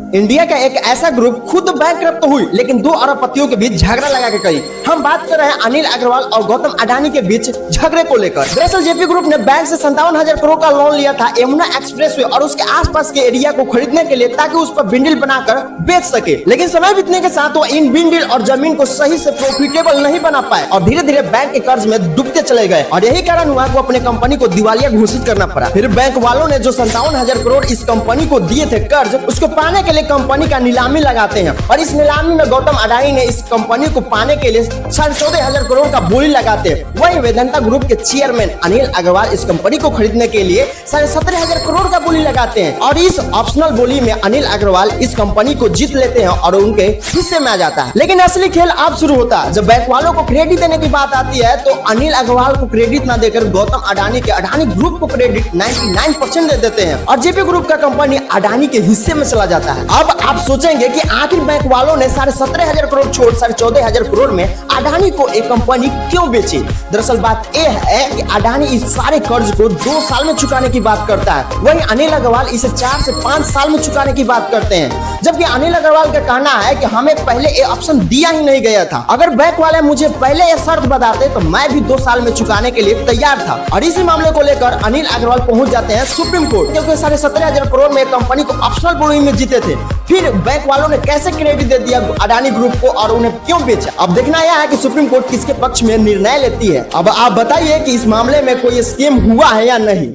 India का एक ऐसा ग्रुप खुद बैंकरप्ट हुई लेकिन दो अरबपतियों के बीच झगड़ा लगा के कही। हम बात कर रहे हैं अनिल अग्रवाल और गौतम अडानी के बीच झगड़े को लेकर। दरअसल जेपी ग्रुप ने बैंक से 57,000 करोड़ का लोन लिया था यमुना एक्सप्रेसवे और उसके आसपास के एरिया को खरीदने के लिए, ताकि उस पर बिंडल बनाकर बेच सके। लेकिन समय बीतने के साथ वो इन बिंडल और जमीन को सही से प्रॉफिटेबल नहीं बना पाए और धीरे धीरे बैंक के कर्ज में डूबते चले गए और यही कारण हुआ कि अपने कंपनी को दिवालिया घोषित करना पड़ा। फिर बैंक वालों ने जो 57,000 करोड़ इस कंपनी को दिए थे कर्ज, उसको पाने के लिए कंपनी का नीलामी लगाते हैं और इस नीलामी में गौतम अडानी ने इस कंपनी को पाने के लिए 14,500 करोड़ का बोली लगाते हैं। वही वेदांता ग्रुप के चेयरमैन अनिल अग्रवाल इस कंपनी को खरीदने के लिए 17,500 करोड़ का बोली लगाते हैं और इस ऑप्शनल बोली में अनिल अग्रवाल इस कंपनी को जीत लेते हैं और उनके हिस्से में आ जाता है। लेकिन असली खेल अब शुरू होता है। जब बैंक वालों को क्रेडिट देने की बात आती है तो अनिल अग्रवाल को क्रेडिट न देकर गौतम अडानी के अडानी ग्रुप को क्रेडिट 99% दे देते हैं और जेपी ग्रुप का कंपनी अडानी के हिस्से में चला जाता है। अब आप सोचेंगे कि आखिर बैंक वालों ने 17,500 करोड़ छोड़ 14,500 करोड़ में अडानी को एक कंपनी क्यों बेची। दरअसल बात यह है कि अडानी इस सारे कर्ज को 2 साल में चुकाने की बात करता है, वहीं अनिल अग्रवाल इसे 4 से 5 साल में चुकाने की बात करते हैं। जबकि अनिल अग्रवाल का कहना है कि हमें पहले ये ऑप्शन दिया ही नहीं गया था। अगर बैंक वाले मुझे पहले ये शर्त बताते तो मैं भी 2 साल में चुकाने के लिए तैयार था। और इसी मामले को लेकर अनिल अग्रवाल पहुंच जाते हैं सुप्रीम कोर्ट, क्योंकि 17,500 करोड़ में कंपनी को ऑप्शनल बोली में जीते थे। फिर बैंक वालों ने कैसे क्रेडिट दे दिया अडानी ग्रुप को और उन्हें क्यों बेचा। अब देखना यह है कि सुप्रीम कोर्ट किसके पक्ष में निर्णय लेती है। अब आप बताइए कि इस मामले में कोई स्कीम हुआ है या नहीं।